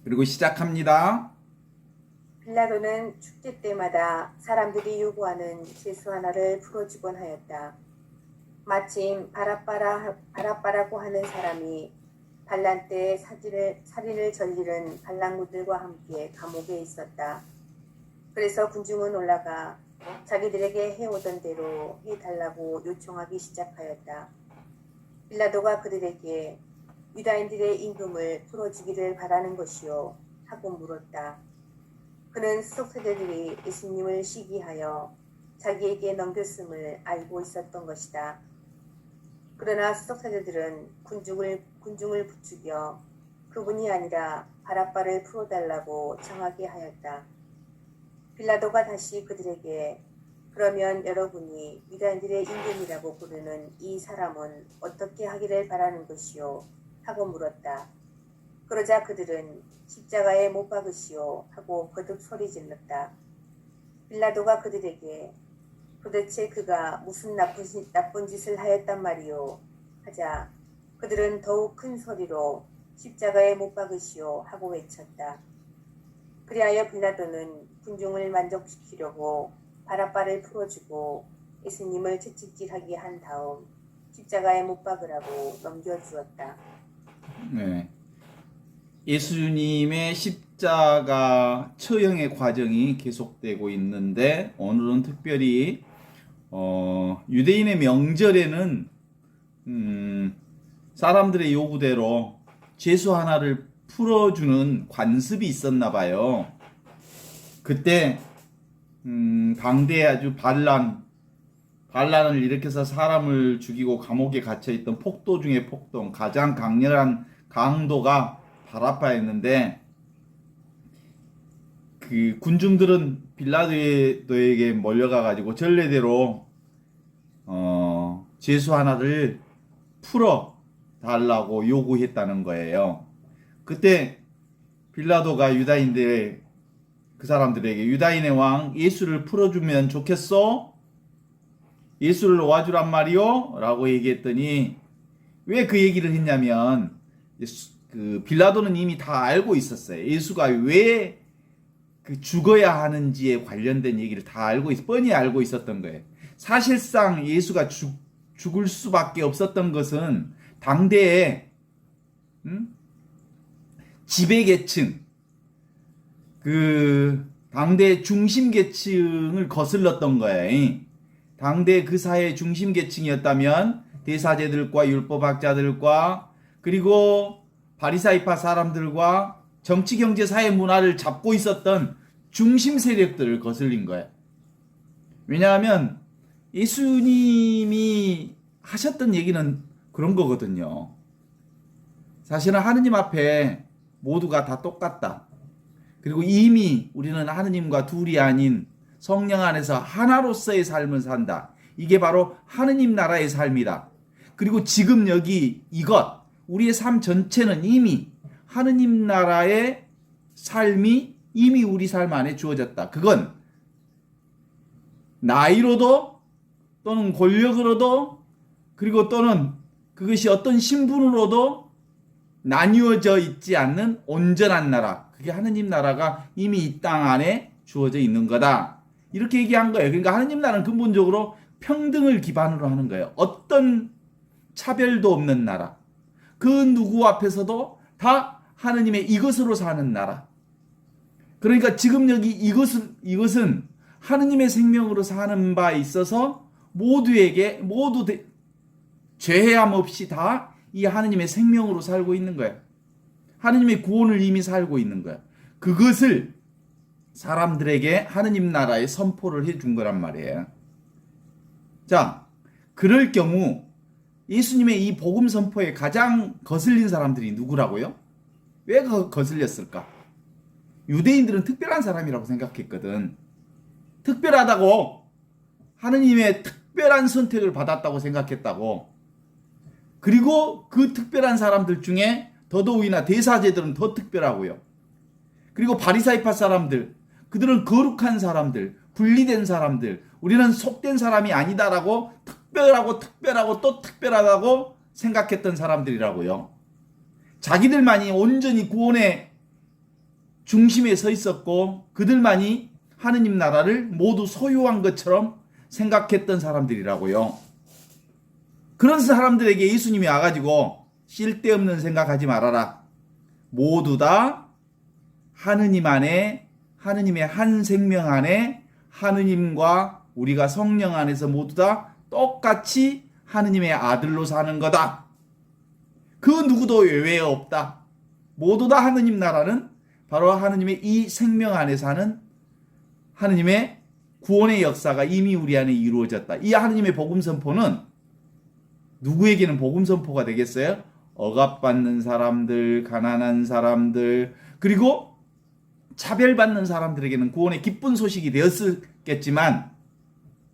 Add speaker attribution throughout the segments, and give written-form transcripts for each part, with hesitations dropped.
Speaker 1: 그리고 시작합니다.
Speaker 2: 빌라도는 축제 때마다 사람들이 요구하는 죄수 하나를 풀어주곤 하였다. 마침 바라빠라고 하는 사람이 반란 때 살인을 저지른 반란군들과 함께 감옥에 있었다. 그래서 군중은 올라가 자기들에게 해오던 대로 해달라고 요청하기 시작하였다. 빌라도가 그들에게 유다인들의 임금을 풀어주기를 바라는 것이요 하고 물었다. 그는 수석세자들이 예수님을 시기하여 자기에게 넘겼음을 알고 있었던 것이다. 그러나 수석세자들은 군중을 부추겨 그분이 아니라 바라빠를 풀어달라고 청하게 하였다. 빌라도가 다시 그들에게 그러면 여러분이 유다인들의 임금이라고 부르는 이 사람은 어떻게 하기를 바라는 것이요 하고 물었다. 그러자 그들은 십자가에 못 박으시오 하고 거듭 소리질렀다. 빌라도가 그들에게 도대체 그가 무슨 나쁜 짓을 하였단 말이오 하자 그들은 더욱 큰 소리로 십자가에 못 박으시오 하고 외쳤다. 그리하여 빌라도는 군중을 만족시키려고 바라빠를 풀어주고 예수님을 채찍질하게 한 다음 십자가에 못 박으라고 넘겨주었다.
Speaker 1: 네. 예수님의 십자가 처형의 과정이 계속되고 있는데 오늘은 특별히 유대인의 명절에는 사람들의 요구대로 죄수 하나를 풀어주는 관습이 있었나 봐요. 그때 당대에 아주 반란을 일으켜서 사람을 죽이고 감옥에 갇혀있던 폭도 중에 폭도, 가장 강렬한 강도가 바라빠였는데 그 군중들은 빌라도에게 몰려가 가지고 전례대로 죄수 하나를 풀어 달라고 요구했다는 거예요. 그때 빌라도가 그 사람들에게 유다인의 왕 예수를 풀어주면 좋겠어? 예수를 놓아주란 말이요? 라고 얘기했더니 왜 그 얘기를 했냐면 그 빌라도는 이미 다 알고 있었어요. 예수가 왜 그 죽어야 하는지에 관련된 얘기를 다 뻔히 알고 있었던 거예요. 사실상 예수가 죽을 수밖에 없었던 것은 당대에 지배계층, 그 당대 중심계층을 거슬렀던 거예요. 당대 그 사회의 중심계층이었다면 대사제들과 율법학자들과 그리고 바리사이파 사람들과 정치, 경제, 사회, 문화를 잡고 있었던 중심 세력들을 거슬린 거예요. 왜냐하면 예수님이 하셨던 얘기는 그런 거거든요. 사실은 하느님 앞에 모두가 다 똑같다. 그리고 이미 우리는 하느님과 둘이 아닌 성령 안에서 하나로서의 삶을 산다. 이게 바로 하느님 나라의 삶이다. 그리고 지금 여기 우리의 삶 전체는 이미 하느님 나라의 삶이 이미 우리 삶 안에 주어졌다. 그건 나이로도 또는 권력으로도 그리고 또는 그것이 어떤 신분으로도 나뉘어져 있지 않는 온전한 나라. 그게 하느님 나라가 이미 이 땅 안에 주어져 있는 거다. 이렇게 얘기한 거예요. 그러니까 하느님 나라는 근본적으로 평등을 기반으로 하는 거예요. 어떤 차별도 없는 나라. 그 누구 앞에서도 다 하느님의 이것으로 사는 나라. 그러니까 지금 여기 이것은 하느님의 생명으로 사는 바에 있어서 모두 죄해함 없이 다 이 하느님의 생명으로 살고 있는 거예요. 하느님의 구원을 이미 살고 있는 거예요. 그것을 사람들에게 하느님 나라에 선포를 해준 거란 말이에요. 자, 그럴 경우 예수님의 이 복음 선포에 가장 거슬린 사람들이 누구라고요? 왜 거슬렸을까? 유대인들은 특별한 사람이라고 생각했거든. 특별하다고, 하느님의 특별한 선택을 받았다고 생각했다고. 그리고 그 특별한 사람들 중에 더더욱이나 대사제들은 더 특별하고요. 그리고 바리사이파 사람들, 그들은 거룩한 사람들, 분리된 사람들, 우리는 속된 사람이 아니다라고 특별하고 또 특별하다고 생각했던 사람들이라고요. 자기들만이 온전히 구원의 중심에 서 있었고 그들만이 하느님 나라를 모두 소유한 것처럼 생각했던 사람들이라고요. 그런 사람들에게 예수님이 와가지고 쓸데없는 생각하지 말아라. 모두 다 하느님 안에, 하느님의 한 생명 안에, 하느님과 우리가 성령 안에서 모두 다 똑같이 하느님의 아들로 사는 거다. 그 누구도 예외 없다. 모두 다 하느님 나라는 바로 하느님의 이 생명 안에 사는 하느님의 구원의 역사가 이미 우리 안에 이루어졌다. 이 하느님의 복음 선포는 누구에게는 복음 선포가 되겠어요? 억압받는 사람들, 가난한 사람들, 그리고 차별받는 사람들에게는 구원의 기쁜 소식이 되었겠지만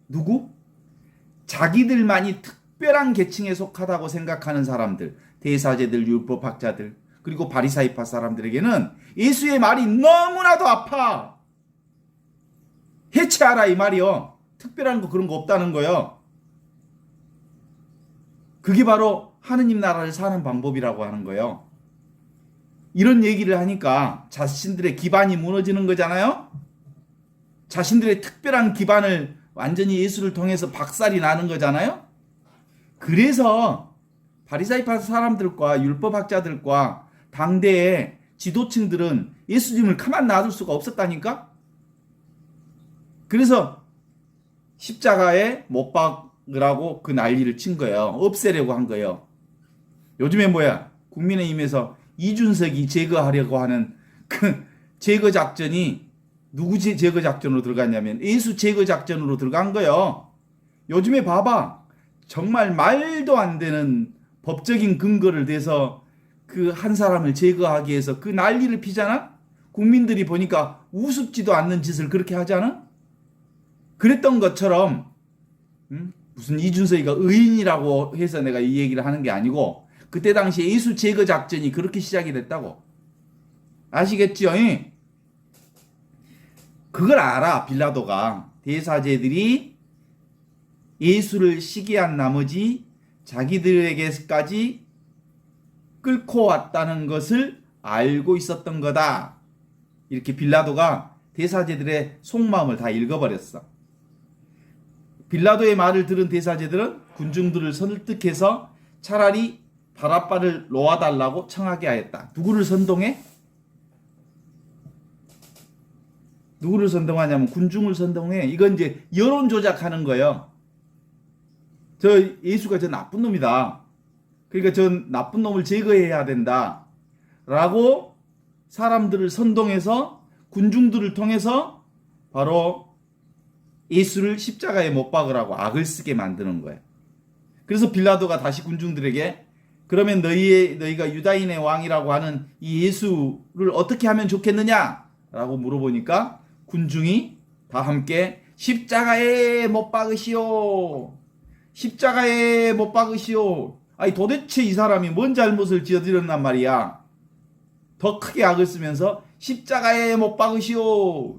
Speaker 1: 누구? 자기들만이 특별한 계층에 속하다고 생각하는 사람들, 대사제들, 율법학자들, 그리고 바리사이파 사람들에게는 예수의 말이 너무나도 아파. 해체하라 이 말이요. 특별한 거 그런 거 없다는 거요. 그게 바로 하느님 나라를 사는 방법이라고 하는 거예요. 이런 얘기를 하니까 자신들의 기반이 무너지는 거잖아요. 자신들의 특별한 기반을 완전히 예수를 통해서 박살이 나는 거잖아요. 그래서 바리사이파 사람들과 율법학자들과 당대의 지도층들은 예수님을 가만 놔둘 수가 없었다니까. 그래서 십자가에 못 박으라고 그 난리를 친 거예요. 없애려고 한 거예요. 요즘에 뭐야? 국민의힘에서 이준석이 제거하려고 하는 그 제거 작전이 누구 제거 작전으로 들어갔냐면 예수 제거 작전으로 들어간 거예요. 요즘에 봐봐. 정말 말도 안 되는 법적인 근거를 대서 그 한 사람을 제거하기 위해서 그 난리를 피잖아? 국민들이 보니까 우습지도 않는 짓을 그렇게 하잖아? 그랬던 것처럼 무슨 이준석이가 의인이라고 해서 내가 이 얘기를 하는 게 아니고 그때 당시에 예수 제거 작전이 그렇게 시작이 됐다고. 아시겠죠? 그걸 알아. 빌라도가. 대사제들이 예수를 시기한 나머지 자기들에게까지 끌고 왔다는 것을 알고 있었던 거다. 이렇게 빌라도가 대사제들의 속마음을 다 읽어버렸어. 빌라도의 말을 들은 대사제들은 군중들을 설득해서 차라리 바라바를 놓아달라고 청하게 하였다. 누구를 선동해? 누구를 선동하냐면 군중을 선동해. 이건 이제 여론 조작하는 거예요. 저 예수가 저 나쁜 놈이다. 그러니까 저 나쁜 놈을 제거해야 된다. 라고 사람들을 선동해서 군중들을 통해서 바로 예수를 십자가에 못 박으라고 악을 쓰게 만드는 거예요. 그래서 빌라도가 다시 군중들에게 그러면 너희가 유다인의 왕이라고 하는 이 예수를 어떻게 하면 좋겠느냐? 라고 물어보니까 군중이 다 함께 십자가에 못 박으시오. 십자가에 못 박으시오. 아니 도대체 이 사람이 뭔 잘못을 지어드렸단 말이야. 더 크게 악을 쓰면서 십자가에 못 박으시오.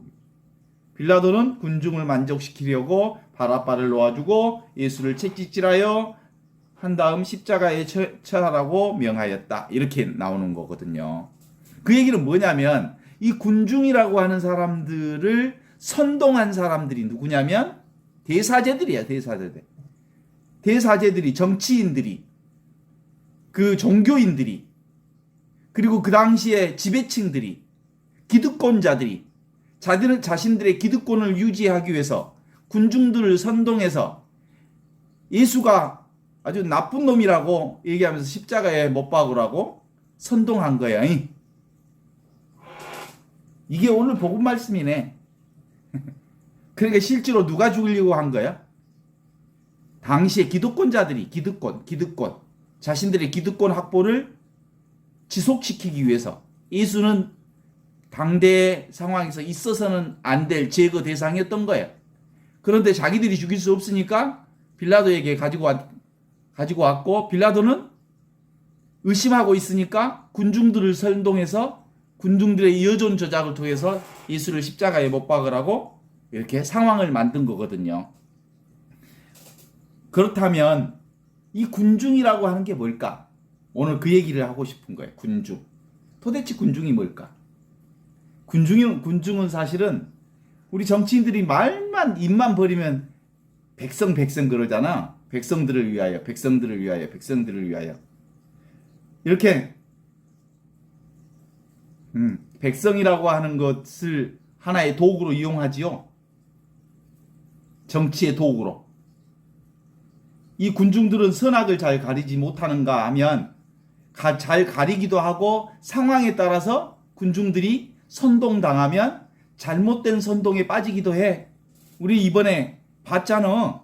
Speaker 1: 빌라도는 군중을 만족시키려고 바라바를 놓아주고 예수를 채찍질하여 한 다음 십자가에 처하라고 명하였다. 이렇게 나오는 거거든요. 그 얘기는 뭐냐면 이 군중이라고 하는 사람들을 선동한 사람들이 누구냐면 대사제들이야. 대사제들이 정치인들이 그 종교인들이 그리고 그 당시에 지배층들이 기득권자들이 자신들의 기득권을 유지하기 위해서 군중들을 선동해서 예수가 아주 나쁜 놈이라고 얘기하면서 십자가에 못 박으라고 선동한 거야. 이게 오늘 복음 말씀이네. 그러니까 실제로 누가 죽이려고 한 거야? 당시에 기득권자들이 기득권 자신들의 기득권 확보를 지속시키기 위해서 예수는 당대 상황에서 있어서는 안 될 제거 대상이었던 거예요. 그런데 자기들이 죽일 수 없으니까 빌라도에게 가지고 왔고 빌라도는 의심하고 있으니까 군중들을 선동해서 군중들의 여론 조작을 통해서 예수를 십자가에 못 박으라고 이렇게 상황을 만든 거거든요. 그렇다면 이 군중이라고 하는 게 뭘까? 오늘 그 얘기를 하고 싶은 거예요. 군중. 도대체 군중이 뭘까? 군중은 사실은 우리 정치인들이 말만 입만 버리면 백성 그러잖아. 백성들을 위하여, 백성들을 위하여, 백성들을 위하여. 이렇게 백성이라고 하는 것을 하나의 도구로 이용하지요. 정치의 도구로. 이 군중들은 선악을 잘 가리지 못하는가 하면 잘 가리기도 하고 상황에 따라서 군중들이 선동당하면 잘못된 선동에 빠지기도 해. 우리 이번에 봤잖아.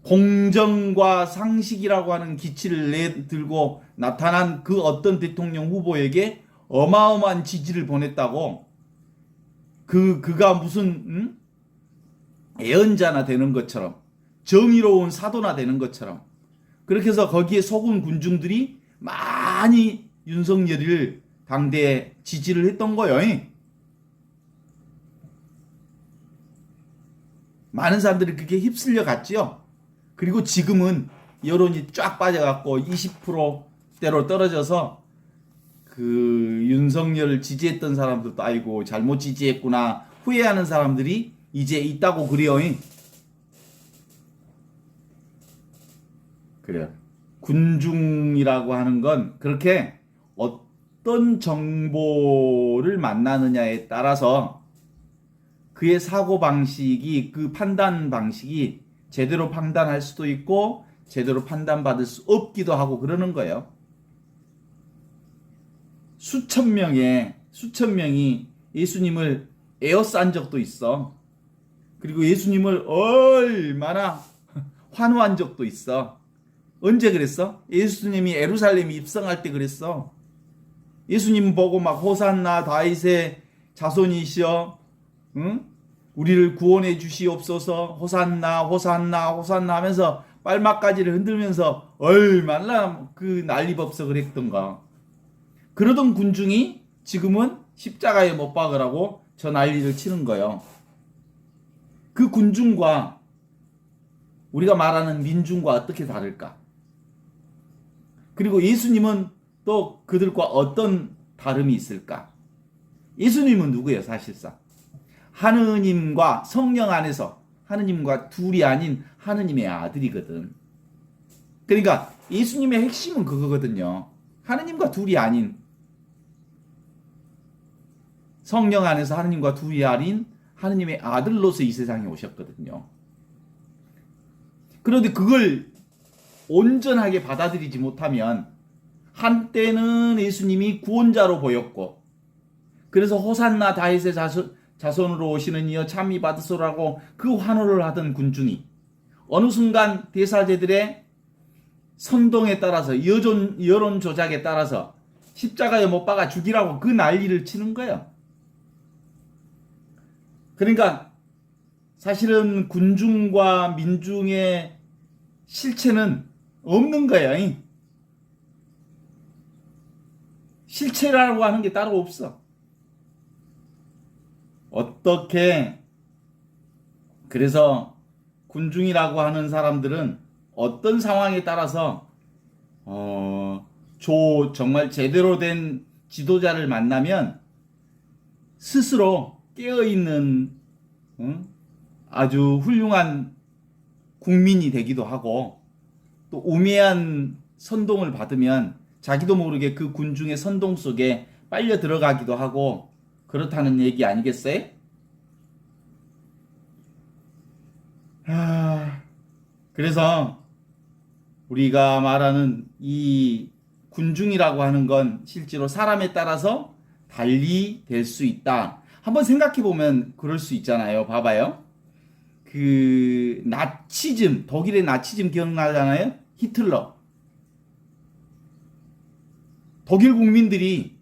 Speaker 1: 공정과 상식이라고 하는 기치를 들고 나타난 그 어떤 대통령 후보에게 어마어마한 지지를 보냈다고. 그가 무슨 애언자나 되는 것처럼, 정의로운 사도나 되는 것처럼, 그렇게 해서 거기에 속은 군중들이 많이 윤석열을 당대에 지지를 했던 거예요. 많은 사람들이 그렇게 휩쓸려 갔지요. 그리고 지금은 여론이 쫙 빠져갖고 20%대로 떨어져서 그 윤석열을 지지했던 사람들도 아이고 잘못 지지했구나 후회하는 사람들이 이제 있다고 그래요. 그래요. 군중이라고 하는 건 그렇게 어떤 정보를 만나느냐에 따라서 그의 사고방식이, 그 판단 방식이 제대로 판단할 수도 있고 제대로 판단받을 수 없기도 하고 그러는 거예요. 수천 명이 예수님을 에워싼 적도 있어. 그리고 예수님을 얼마나 환호한 적도 있어. 언제 그랬어? 예수님이 예루살렘에 입성할 때 그랬어. 예수님 보고 막 호산나 다윗의 자손이시여, 응? 우리를 구원해 주시옵소서, 호산나 호산나 호산나 하면서 빨막가지를 흔들면서 얼마나 그 난리법석을 했던가. 그러던 군중이 지금은 십자가에 못 박으라고 저 난리를 치는 거예요. 그 군중과 우리가 말하는 민중과 어떻게 다를까? 그리고 예수님은 또 그들과 어떤 다름이 있을까? 예수님은 누구예요, 사실상? 하느님과 성령 안에서 하느님과 둘이 아닌 하느님의 아들이거든. 그러니까 예수님의 핵심은 그거거든요. 하느님과 둘이 아닌, 성령 안에서 하느님과 둘이 아닌 하느님의 아들로서 이 세상에 오셨거든요. 그런데 그걸 온전하게 받아들이지 못하면 한때는 예수님이 구원자로 보였고, 그래서 호산나 다윗의 자손으로 오시는 이여 참이 받으소라고 그 환호를 하던 군중이 어느 순간 대사제들의 선동에 따라서, 여론 조작에 따라서 십자가에 못 박아 죽이라고 그 난리를 치는 거예요. 그러니까 사실은 군중과 민중의 실체는 없는 거예요. 실체라고 하는 게 따로 없어. 어떻게, 그래서 군중이라고 하는 사람들은 어떤 상황에 따라서 정말 제대로 된 지도자를 만나면 스스로 깨어있는 아주 훌륭한 국민이 되기도 하고, 또 우매한 선동을 받으면 자기도 모르게 그 군중의 선동 속에 빨려 들어가기도 하고 그렇다는 얘기 아니겠어요? 그래서 우리가 말하는 이 군중이라고 하는 건 실제로 사람에 따라서 달리 될 수 있다. 한번 생각해 보면 그럴 수 있잖아요. 봐봐요. 그 나치즘, 독일의 나치즘 기억나잖아요? 히틀러. 독일 국민들이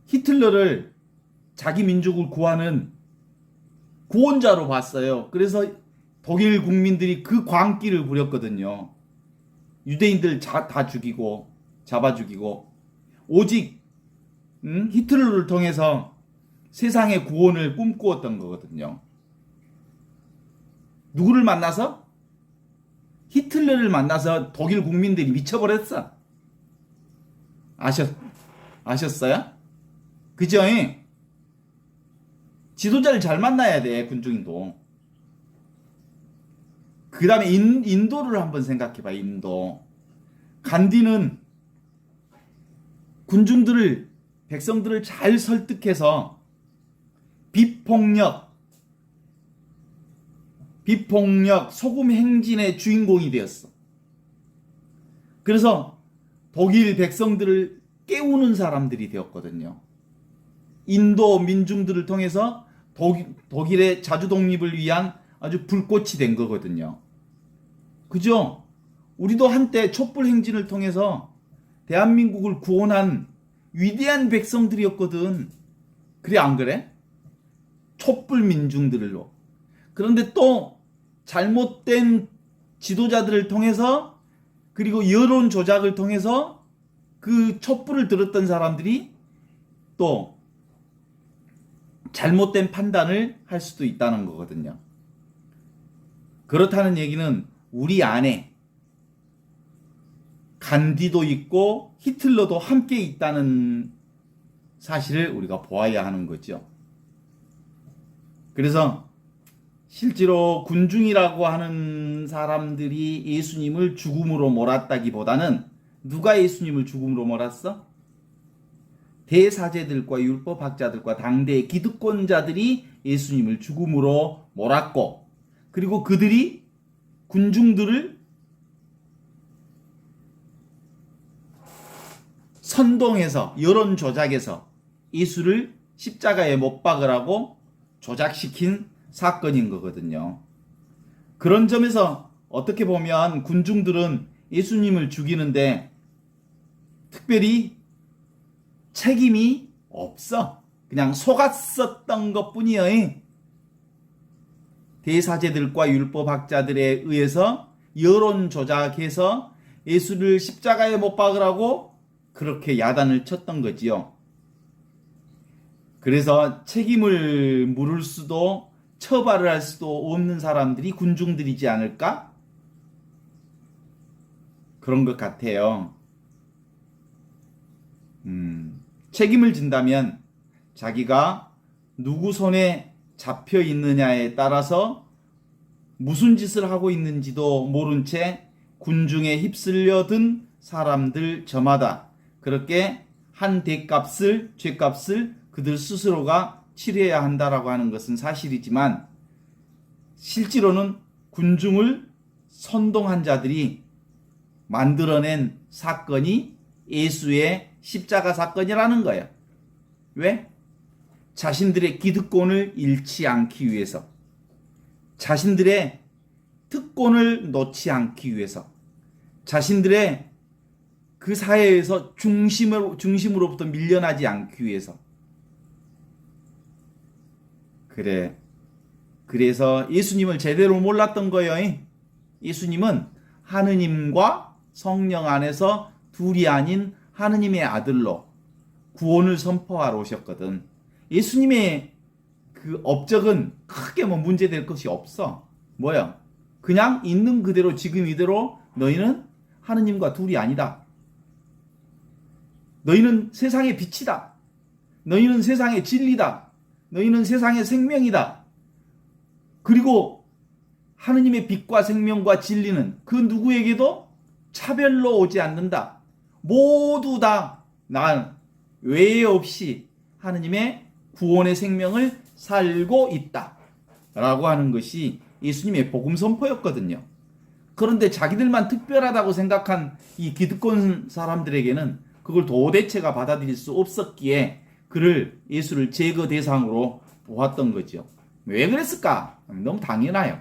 Speaker 1: 히틀러를 자기 민족을 구하는 구원자로 봤어요. 그래서 독일 국민들이 그 광기를 부렸거든요. 유대인들 다 죽이고 잡아 죽이고, 오직 히틀러를 통해서 세상의 구원을 꿈꾸었던 거거든요. 누구를 만나서? 히틀러를 만나서 독일 국민들이 미쳐버렸어. 아셨어요? 그죠? 지도자를 잘 만나야 돼, 군중인도. 그 다음에 인도를 한번 생각해봐, 인도. 간디는 군중들을, 백성들을 잘 설득해서 비폭력, 소금 행진의 주인공이 되었어. 그래서 독일 백성들을 깨우는 사람들이 되었거든요. 인도 민중들을 통해서 독일의 자주 독립을 위한 아주 불꽃이 된 거거든요. 그죠? 우리도 한때 촛불 행진을 통해서 대한민국을 구원한 위대한 백성들이었거든. 그래, 안 그래? 촛불 민중들로. 그런데 또 잘못된 지도자들을 통해서, 그리고 여론 조작을 통해서 그 촛불을 들었던 사람들이 또 잘못된 판단을 할 수도 있다는 거거든요. 그렇다는 얘기는 우리 안에 간디도 있고 히틀러도 함께 있다는 사실을 우리가 보아야 하는 거죠. 그래서 실제로 군중이라고 하는 사람들이 예수님을 죽음으로 몰았다기보다는 누가 예수님을 죽음으로 몰았어? 대사제들과 율법학자들과 당대의 기득권자들이 예수님을 죽음으로 몰았고, 그리고 그들이 군중들을 선동해서, 여론 조작해서 예수를 십자가에 못 박으라고 조작시킨 사건인 거거든요. 그런 점에서 어떻게 보면 군중들은 예수님을 죽이는데 특별히 책임이 없어. 그냥 속았었던 것뿐이에요. 대사제들과 율법학자들에 의해서 여론 조작해서 예수를 십자가에 못 박으라고 그렇게 야단을 쳤던 거지요. 그래서 책임을 물을 수도 처벌을 할 수도 없는 사람들이 군중들이지 않을까? 그런 것 같아요. 책임을 진다면 자기가 누구 손에 잡혀 있느냐에 따라서 무슨 짓을 하고 있는지도 모른 채 군중에 휩쓸려든 사람들 저마다 그렇게 한 죄값을 그들 스스로가 치러야 한다라고 하는 것은 사실이지만, 실제로는 군중을 선동한 자들이 만들어낸 사건이 예수의 십자가 사건이라는 거예요. 왜? 자신들의 기득권을 잃지 않기 위해서, 자신들의 특권을 놓지 않기 위해서, 자신들의 그 사회에서 중심으로부터 밀려나지 않기 위해서. 그래서 예수님을 제대로 몰랐던 거예요. 예수님은 하느님과 성령 안에서 둘이 아닌 하느님의 아들로 구원을 선포하러 오셨거든. 예수님의 그 업적은 크게 뭐 문제될 것이 없어. 뭐야? 그냥 있는 그대로 지금 이대로 너희는 하느님과 둘이 아니다. 너희는 세상의 빛이다. 너희는 세상의 진리다. 너희는 세상의 생명이다. 그리고 하느님의 빛과 생명과 진리는 그 누구에게도 차별로 오지 않는다. 모두 다 나 외에 없이 하느님의 구원의 생명을 살고 있다. 라고 하는 것이 예수님의 복음 선포였거든요. 그런데 자기들만 특별하다고 생각한 이 기득권 사람들에게는 그걸 도대체가 받아들일 수 없었기에 예수를 제거 대상으로 보았던 거죠. 왜 그랬을까? 너무 당연해요.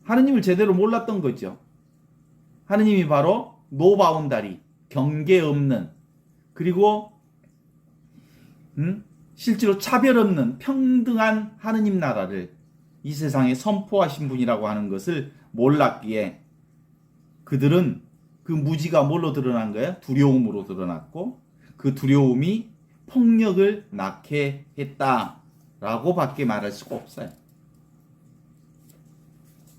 Speaker 1: 하느님을 제대로 몰랐던 거죠. 하느님이 바로 노바운다리, 경계 없는, 그리고 실제로 차별 없는 평등한 하느님 나라를 이 세상에 선포하신 분이라고 하는 것을 몰랐기에 그들은 그 무지가 뭘로 드러난 거예요? 두려움으로 드러났고, 그 두려움이 폭력을 낳게 했다라고 밖에 말할 수가 없어요.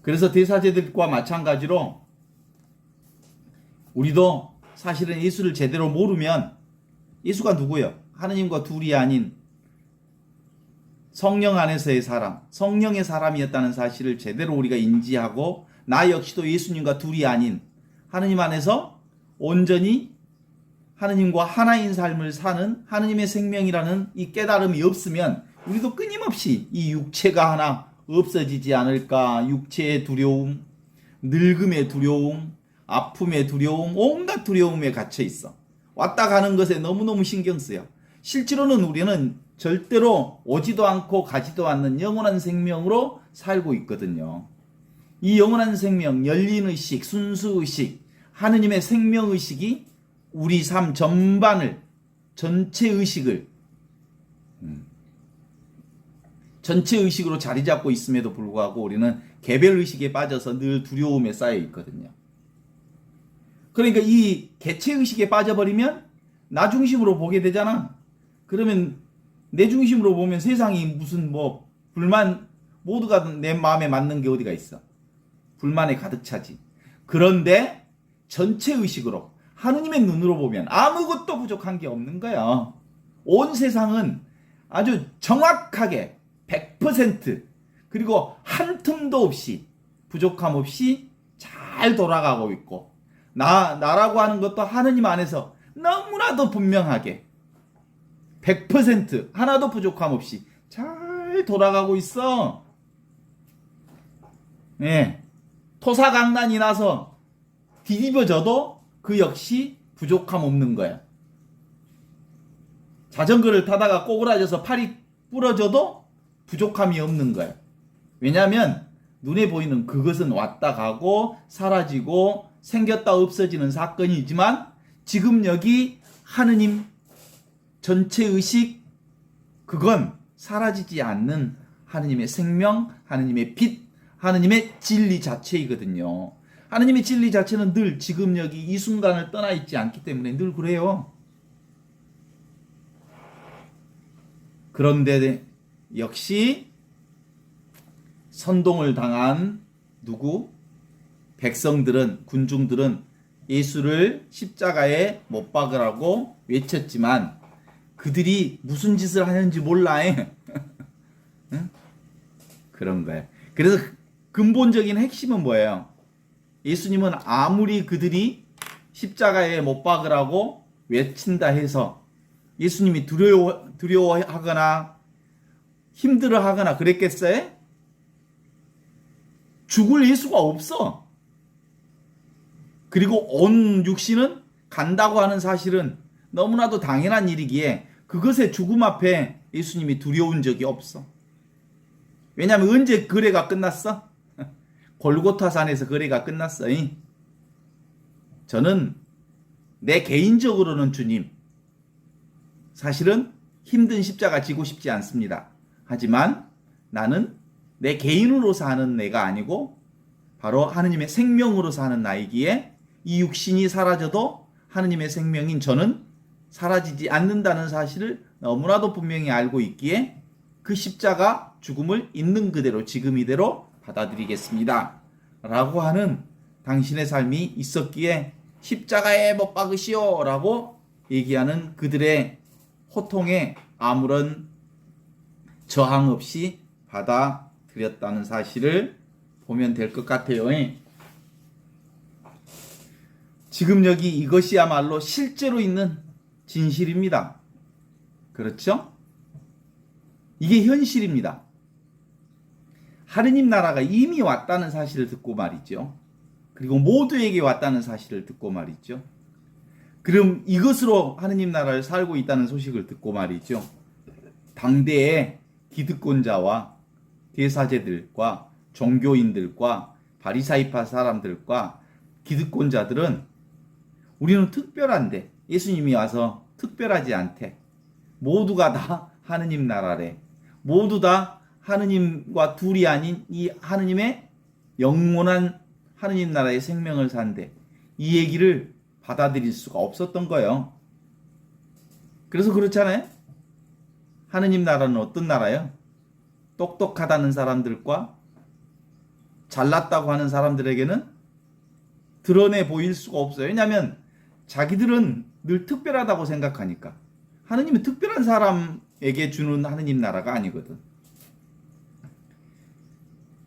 Speaker 1: 그래서 대사제들과 마찬가지로 우리도 사실은 예수를 제대로 모르면, 예수가 누구예요? 하느님과 둘이 아닌 성령 안에서의 사람, 성령의 사람이었다는 사실을 제대로 우리가 인지하고 나 역시도 예수님과 둘이 아닌 하느님 안에서 온전히 하느님과 하나인 삶을 사는 하느님의 생명이라는 이 깨달음이 없으면 우리도 끊임없이 이 육체가 하나 없어지지 않을까, 육체의 두려움, 늙음의 두려움, 아픔의 두려움, 온갖 두려움에 갇혀 있어. 왔다 가는 것에 너무너무 신경 쓰여. 실제로는 우리는 절대로 오지도 않고 가지도 않는 영원한 생명으로 살고 있거든요. 이 영원한 생명, 열린 의식, 순수 의식, 하느님의 생명 의식이 우리 삶 전반을, 전체 의식을 전체 의식으로 자리 잡고 있음에도 불구하고 우리는 개별 의식에 빠져서 늘 두려움에 쌓여 있거든요. 그러니까 이 개체 의식에 빠져버리면 나 중심으로 보게 되잖아. 그러면 내 중심으로 보면 세상이 무슨 뭐 불만, 모두가 내 마음에 맞는 게 어디가 있어. 불만에 가득 차지. 그런데 전체 의식으로 하느님의 눈으로 보면 아무것도 부족한 게 없는 거야. 온 세상은 아주 정확하게 100% 그리고 한 틈도 없이 부족함 없이 잘 돌아가고 있고 나라고 하는 것도 하느님 안에서 너무나도 분명하게 100% 하나도 부족함 없이 잘 돌아가고 있어. 예. 토사강난이 나서 뒤집어져도 그 역시 부족함 없는 거야. 자전거를 타다가 꼬그라져서 팔이 부러져도 부족함이 없는 거야. 왜냐하면 눈에 보이는 그것은 왔다 가고 사라지고 생겼다 없어지는 사건이지만 지금 여기 하느님 전체 의식, 그건 사라지지 않는 하느님의 생명, 하느님의 빛, 하느님의 진리 자체이거든요. 하느님의 진리 자체는 늘 지금 여기 이 순간을 떠나 있지 않기 때문에 늘 그래요. 그런데 역시 선동을 당한 누구? 백성들은, 군중들은 예수를 십자가에 못 박으라고 외쳤지만 그들이 무슨 짓을 하는지 몰라. 응? 그런 거예요. 그래서 근본적인 핵심은 뭐예요? 예수님은 아무리 그들이 십자가에 못 박으라고 외친다 해서 예수님이 두려워하거나 힘들어하거나 그랬겠어요? 죽을 예수가 없어. 그리고 온 육신은 간다고 하는 사실은 너무나도 당연한 일이기에 그것의 죽음 앞에 예수님이 두려운 적이 없어. 왜냐하면 언제 거래가 끝났어? 골고타 산에서 거래가 끝났어. 저는 내 개인적으로는 주님, 사실은 힘든 십자가 지고 싶지 않습니다. 하지만 나는 내 개인으로 사는 내가 아니고 바로 하느님의 생명으로 사는 나이기에 이 육신이 사라져도 하느님의 생명인 저는 사라지지 않는다는 사실을 너무나도 분명히 알고 있기에 그 십자가 죽음을 있는 그대로 지금 이대로 받아들이겠습니다. 라고 하는 당신의 삶이 있었기에 십자가에 못 박으시오 라고 얘기하는 그들의 호통에 아무런 저항 없이 받아들였다는 사실을 보면 될 것 같아요. 지금 여기 이것이야말로 실제로 있는 진실입니다. 그렇죠? 이게 현실입니다. 하느님 나라가 이미 왔다는 사실을 듣고 말이죠. 그리고 모두에게 왔다는 사실을 듣고 말이죠. 그럼 이것으로 하느님 나라를 살고 있다는 소식을 듣고 말이죠. 당대의 기득권자와 대사제들과 종교인들과 바리사이파 사람들과 기득권자들은 우리는 특별한데 예수님이 와서 특별하지 않대. 모두가 다 하느님 나라래. 모두 다 하느님과 둘이 아닌 이 하느님의 영원한 하느님 나라의 생명을 산대. 이 얘기를 받아들일 수가 없었던 거예요. 그래서 그렇잖아요. 하느님 나라는 어떤 나라예요? 똑똑하다는 사람들과 잘났다고 하는 사람들에게는 드러내 보일 수가 없어요. 왜냐하면 자기들은 늘 특별하다고 생각하니까. 하느님은 특별한 사람에게 주는 하느님 나라가 아니거든.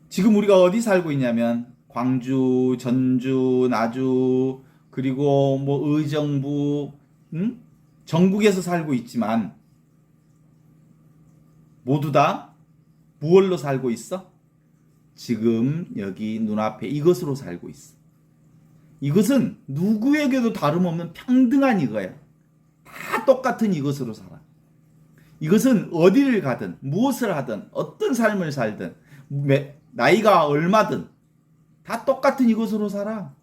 Speaker 1: 지금 우리가 어디 살고 있냐면 광주, 전주, 나주, 그리고 뭐 의정부, 전국에서 살고 있지만 모두 다 무엇로 살고 있어? 지금 여기 눈앞에 이것으로 살고 있어. 이것은 누구에게도 다름없는 평등한 이거야. 다 똑같은 이것으로 살아. 이것은 어디를 가든 무엇을 하든 어떤 삶을 살든 나이가 얼마든 다 똑같은 이것으로 살아.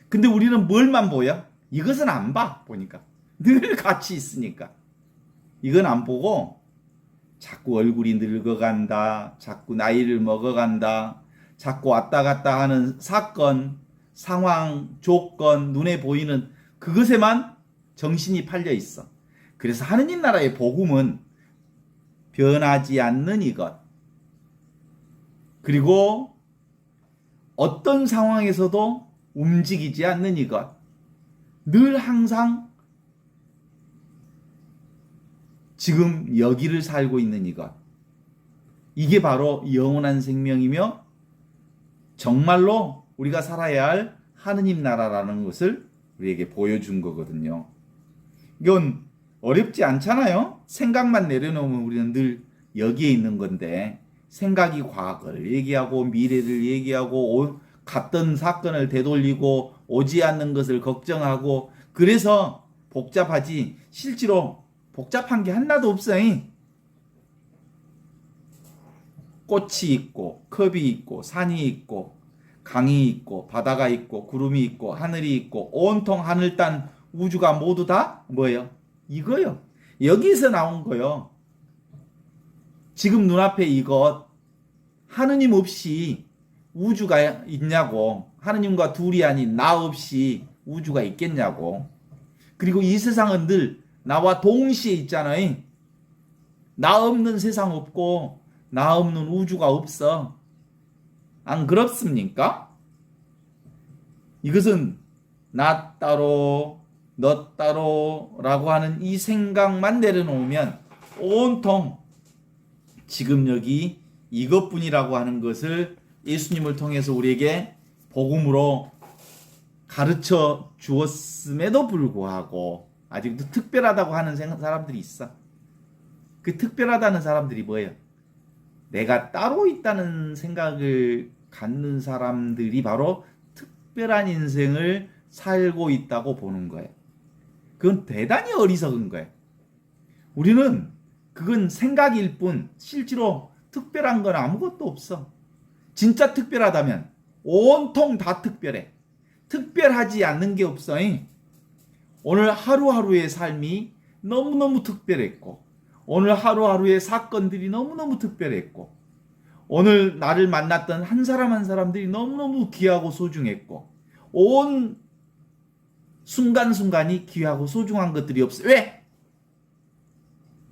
Speaker 1: 근데 우리는 뭘만 보여? 이것은 안 봐. 보니까 늘 같이 있으니까 이건 안 보고 자꾸 얼굴이 늙어간다, 자꾸 나이를 먹어간다, 자꾸 왔다 갔다 하는 사건, 상황, 조건, 눈에 보이는 그것에만 정신이 팔려 있어. 그래서 하느님 나라의 복음은 변하지 않는 이것, 그리고 어떤 상황에서도 움직이지 않는 이것, 늘 항상 지금 여기를 살고 있는 이것, 이게 바로 영원한 생명이며 정말로 우리가 살아야 할 하느님 나라라는 것을 우리에게 보여준 거거든요. 이건 어렵지 않잖아요. 생각만 내려놓으면 우리는 늘 여기에 있는 건데, 생각이 과거를 얘기하고 미래를 얘기하고 갔던 사건을 되돌리고 오지 않는 것을 걱정하고, 그래서 복잡하지 실제로 복잡한 게 하나도 없어요. 꽃이 있고 컵이 있고 산이 있고 강이 있고 바다가 있고 구름이 있고 하늘이 있고 온통 하늘 딴 우주가 모두 다 뭐예요? 이거요. 여기서 나온 거요. 지금 눈앞에 이것, 하느님 없이 우주가 있냐고. 하느님과 둘이 아닌 나 없이 우주가 있겠냐고. 그리고 이 세상은 늘 나와 동시에 있잖아요. 나 없는 세상 없고 나 없는 우주가 없어. 안 그렇습니까? 이것은 나 따로 너 따로라고 하는 이 생각만 내려놓으면 온통 지금 여기 이것뿐이라고 하는 것을 예수님을 통해서 우리에게 복음으로 가르쳐 주었음에도 불구하고 아직도 특별하다고 하는 사람들이 있어. 그 특별하다는 사람들이 뭐예요? 내가 따로 있다는 생각을 갖는 사람들이 바로 특별한 인생을 살고 있다고 보는 거예요. 그건 대단히 어리석은 거예요. 우리는 그건 생각일 뿐 실제로 특별한 건 아무것도 없어. 진짜 특별하다면 온통 다 특별해. 특별하지 않는 게 없어. 오늘 하루하루의 삶이 너무너무 특별했고, 오늘 하루하루의 사건들이 너무너무 특별했고, 오늘 나를 만났던 한 사람 한 사람들이 너무너무 귀하고 소중했고, 온 순간순간이 귀하고 소중한 것들이 없어. 왜?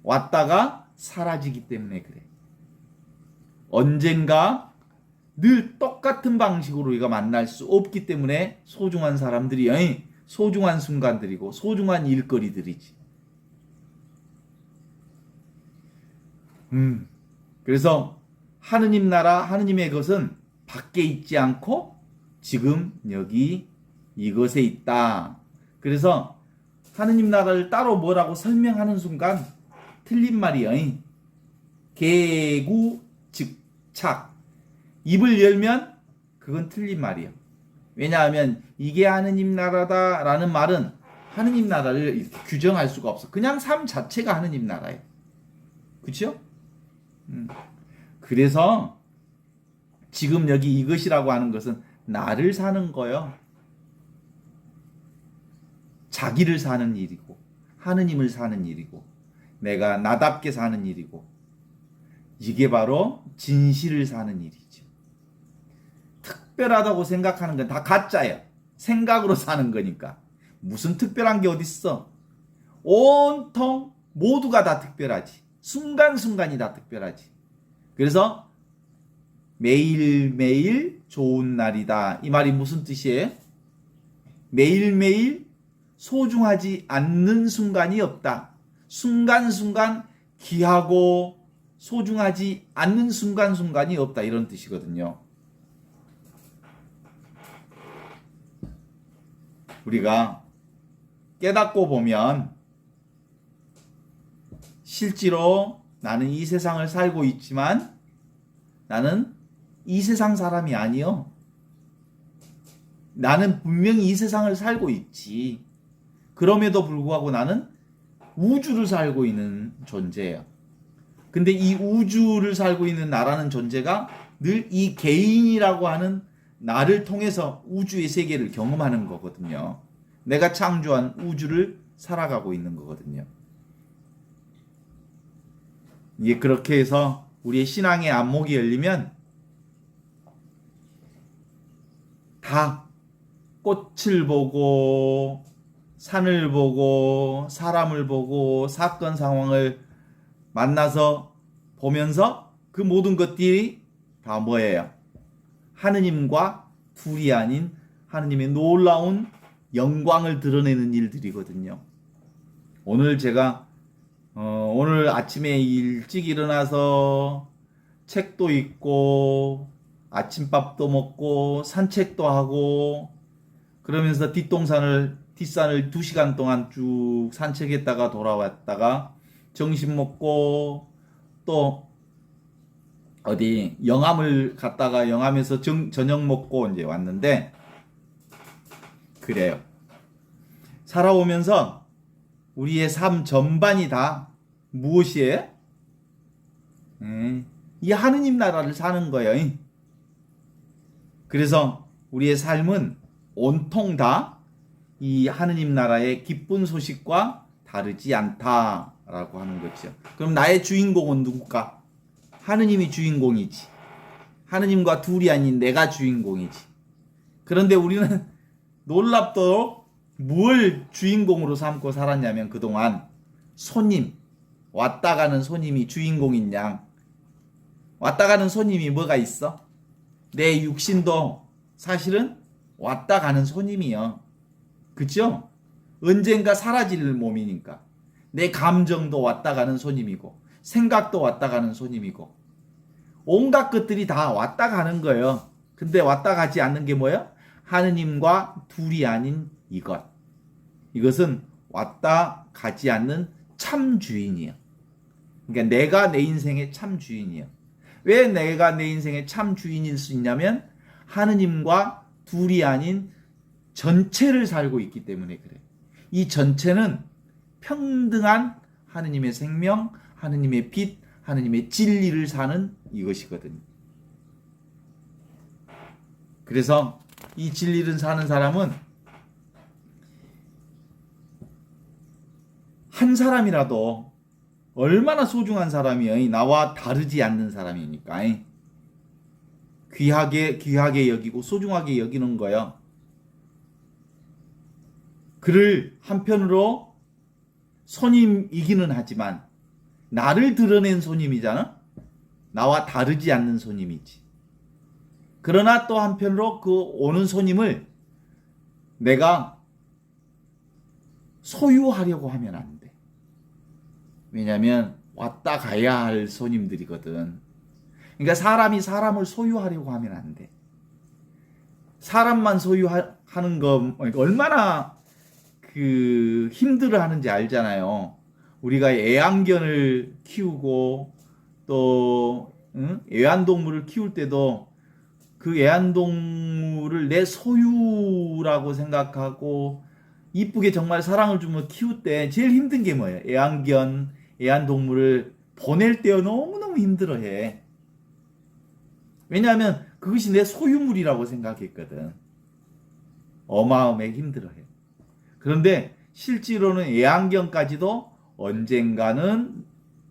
Speaker 1: 왔다가 사라지기 때문에 그래. 언젠가 늘 똑같은 방식으로 우리가 만날 수 없기 때문에 소중한 사람들이 소중한 순간들이고 소중한 일거리들이지. 그래서 하느님 나라, 하느님의 것은 밖에 있지 않고 지금 여기 이것에 있다. 그래서 하느님 나라를 따로 뭐라고 설명하는 순간 틀린 말이야. 개구즉착. 입을 열면 그건 틀린 말이야. 왜냐하면 이게 하느님 나라다라는 말은 하느님 나라를 이렇게 규정할 수가 없어. 그냥 삶 자체가 하느님 나라예요. 그렇죠? 그래서 지금 여기 이것이라고 하는 것은 나를 사는 거요. 자기를 사는 일이고 하느님을 사는 일이고 내가 나답게 사는 일이고 이게 바로 진실을 사는 일이죠. 특별하다고 생각하는 건 다 가짜예요. 생각으로 사는 거니까. 무슨 특별한 게 어딨어? 온통 모두가 다 특별하지. 순간순간이 다 특별하지. 그래서 매일매일 좋은 날이다. 이 말이 무슨 뜻이에요? 매일매일 소중하지 않는 순간이 없다. 순간순간 귀하고 소중하지 않는 순간순간이 없다, 이런 뜻이거든요. 우리가 깨닫고 보면 실제로 나는 이 세상을 살고 있지만 나는 이 세상 사람이 아니요. 나는 분명히 이 세상을 살고 있지. 그럼에도 불구하고 나는 우주를 살고 있는 존재예요. 근데 이 우주를 살고 있는 나라는 존재가 늘 이 개인이라고 하는 나를 통해서 우주의 세계를 경험하는 거거든요. 내가 창조한 우주를 살아가고 있는 거거든요. 이게 그렇게 해서 우리의 신앙의 안목이 열리면 다 꽃을 보고 산을 보고 사람을 보고 사건 상황을 만나서 보면서 그 모든 것들이 다 뭐예요? 하느님과 둘이 아닌 하느님의 놀라운 영광을 드러내는 일들이거든요. 오늘 제가 오늘 아침에 일찍 일어나서 책도 읽고 아침밥도 먹고 산책도 하고 그러면서 뒷산을 2시간 동안 쭉 산책했다가 돌아왔다가 점심 먹고 또 어디 영암을 갔다가 영암에서 저녁 먹고 이제 왔는데 그래요. 살아오면서 우리의 삶 전반이 다 무엇이에요? 이 하느님 나라를 사는 거예요. 그래서 우리의 삶은 온통 다 이 하느님 나라의 기쁜 소식과 다르지 않다라고 하는 거죠. 그럼 나의 주인공은 누굴까? 하느님이 주인공이지. 하느님과 둘이 아닌 내가 주인공이지. 그런데 우리는 놀랍도록 뭘 주인공으로 삼고 살았냐면 그동안 손님, 왔다 가는 손님이 주인공인 양. 왔다 가는 손님이 뭐가 있어? 내 육신도 사실은 왔다 가는 손님이요. 그죠? 언젠가 사라질 몸이니까. 내 감정도 왔다 가는 손님이고 생각도 왔다 가는 손님이고 온갖 것들이 다 왔다 가는 거예요. 근데 왔다 가지 않는 게 뭐예요? 하느님과 둘이 아닌 이것. 이것은 왔다 가지 않는 참 주인이에요. 그러니까 내가 내 인생의 참 주인이에요. 왜 내가 내 인생의 참 주인일 수 있냐면 하느님과 둘이 아닌 전체를 살고 있기 때문에 그래요. 이 전체는 평등한 하느님의 생명, 하느님의 빛, 하느님의 진리를 사는 이것이거든요. 그래서 이 진리를 사는 사람은 한 사람이라도 얼마나 소중한 사람이에요. 나와 다르지 않는 사람이니까. 귀하게 여기고 소중하게 여기는 거예요. 그를 한편으로 손님이기는 하지만 나를 드러낸 손님이잖아. 나와 다르지 않는 손님이지. 그러나 또 한편으로 그 오는 손님을 내가 소유하려고 하면 안 돼. 왜냐하면 왔다 가야 할 손님들이거든. 그러니까 사람이 사람을 소유하려고 하면 안 돼. 사람만 소유하는 거 얼마나 힘들어 하는지 알잖아요. 우리가 애완견을 키우고 또 애완동물을 키울 때도 그 애완동물을 내 소유라고 생각하고 이쁘게 정말 사랑을 주며 키울 때 제일 힘든 게 뭐예요? 애완동물을 보낼 때 너무너무 힘들어해. 왜냐하면 그것이 내 소유물이라고 생각했거든. 어마어마하게 힘들어해. 그런데 실제로는 애완견까지도 언젠가는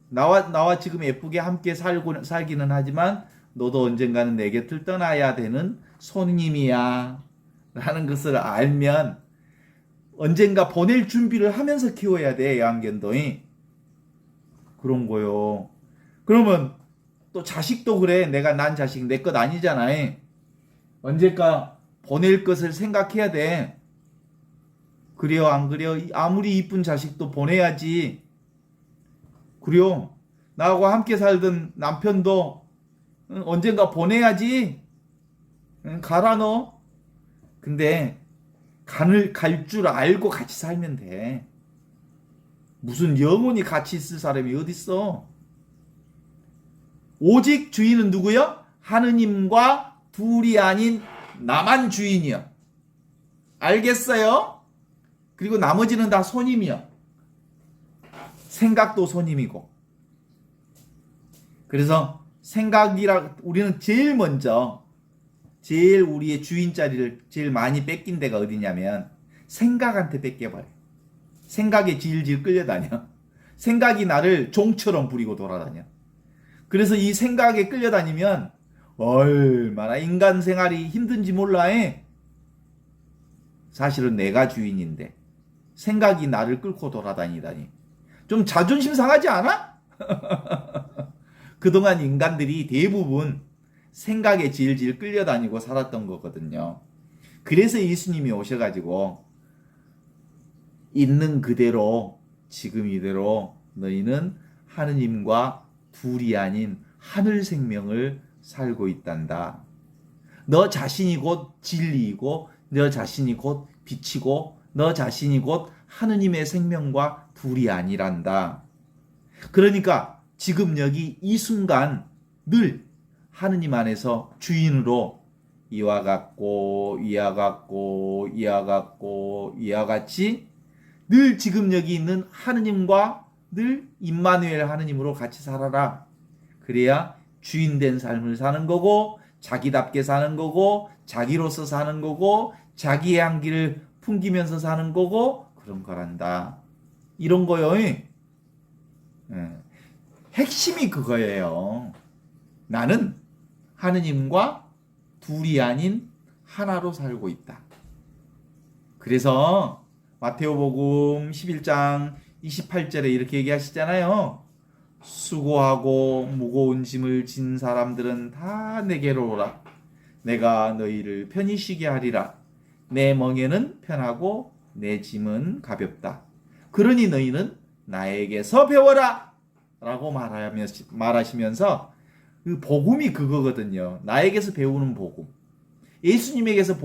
Speaker 1: 나와 지금 예쁘게 함께 살기는 하지만 너도 언젠가는 내 곁을 떠나야 되는 손님이야 라는 것을 알면 언젠가 보낼 준비를 하면서 키워야 돼. 애완견도 그런 거요. 그러면 또 자식도 그래. 내가 난 자식 내 것 아니잖아. 언젠가 보낼 것을 생각해야 돼. 그래요 안 그래요? 아무리 이쁜 자식도 보내야지. 그래요. 나하고 함께 살던 남편도 언젠가 보내야지. 가라 너. 근데 갈 줄 알고 같이 살면 돼. 무슨 영원히 같이 있을 사람이 어딨어. 오직 주인은 누구요? 하느님과 둘이 아닌 나만 주인이요. 알겠어요? 그리고 나머지는 다 손님이요. 생각도 손님이고. 그래서 우리는 제일 먼저 제일 우리의 주인 자리를 제일 많이 뺏긴 데가 어디냐면 생각한테 뺏겨버려. 생각에 질질 끌려다녀. 생각이 나를 종처럼 부리고 돌아다녀. 그래서 이 생각에 끌려다니면 얼마나 인간 생활이 힘든지 몰라 해. 사실은 내가 주인인데 생각이 나를 끌고 돌아다니다니. 좀 자존심 상하지 않아? 그동안 인간들이 대부분 생각에 질질 끌려다니고 살았던 거거든요. 그래서 예수님이 오셔가지고 있는 그대로 지금 이대로 너희는 하느님과 둘이 아닌 하늘 생명을 살고 있단다. 너 자신이 곧 진리이고 너 자신이 곧 빛이고 너 자신이 곧 하느님의 생명과 둘이 아니란다. 그러니까 지금 여기 이 순간 늘 하느님 안에서 주인으로 이와 같고 이와 같고 이와 같고 이와 같이 늘 지금 여기 있는 하느님과 늘 임마누엘 하느님으로 같이 살아라. 그래야 주인된 삶을 사는 거고 자기답게 사는 거고 자기로서 사는 거고 자기의 향기를 풍기면서 사는 거고 그런 거란다. 이런 거요. 핵심이 그거예요. 나는 하느님과 둘이 아닌 하나로 살고 있다. 그래서 마테오복음 11장 28절에 이렇게 얘기하시잖아요. 수고하고 무거운 짐을 진 사람들은 다 내게로 오라. 내가 너희를 편히 쉬게 하리라. 내 멍에는 편하고 내 짐은 가볍다. 그러니 너희는 나에게서 배워라. 라고 말하시면서 그 복음이 그거거든요. 나에게서 배우는 복음. 예수님에게서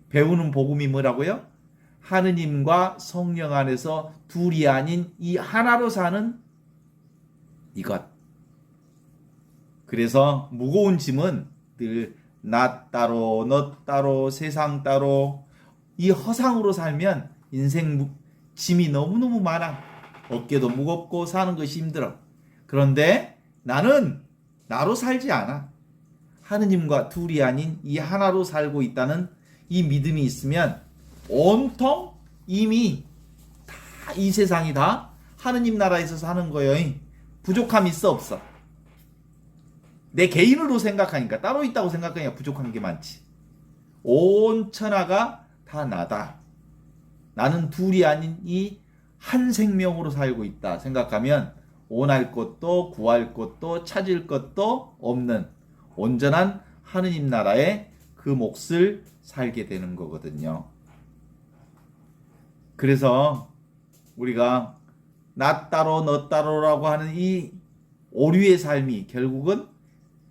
Speaker 1: 배우는 복음이 뭐라고요? 하느님과 성령 안에서 둘이 아닌 이 하나로 사는 이것. 그래서 무거운 짐은 늘 나 따로 너 따로 세상 따로 이 허상으로 살면 인생 짐이 너무너무 많아. 어깨도 무겁고 사는 것이 힘들어. 그런데 나는 나로 살지 않아. 하느님과 둘이 아닌 이 하나로 살고 있다는 이 믿음이 있으면 온통 이미 다 이 세상이 다 하느님 나라에서 사는 거예요. 부족함이 있어 없어? 내 개인으로 생각하니까 따로 있다고 생각하니까 부족한 게 많지. 온 천하가 다 나다. 나는 둘이 아닌 이 한 생명으로 살고 있다 생각하면 원할 것도 구할 것도 찾을 것도 없는 온전한 하느님 나라의 그 몫을 살게 되는 거거든요. 그래서 우리가 나 따로 너 따로라고 하는 이 오류의 삶이 결국은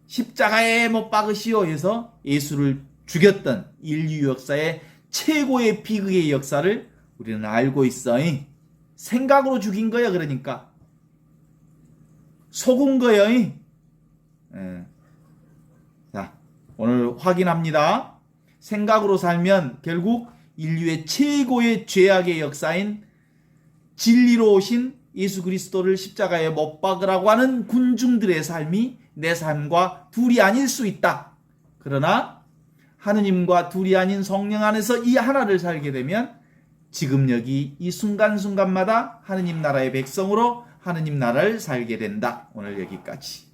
Speaker 1: 십자가에 못 박으시오 해서 예수를 죽였던 인류 역사의 최고의 비극의 역사를 우리는 알고 있어. 생각으로 죽인 거야. 그러니까 속은 거예요. 자, 오늘 확인합니다. 생각으로 살면 결국 인류의 최고의 죄악의 역사인 진리로 오신 예수 그리스도를 십자가에 못 박으라고 하는 군중들의 삶이 내 삶과 둘이 아닐 수 있다. 그러나 하느님과 둘이 아닌 성령 안에서 이 하나를 살게 되면 지금 여기 이 순간순간마다 하느님 나라의 백성으로 하느님 나라를 살게 된다. 오늘 여기까지.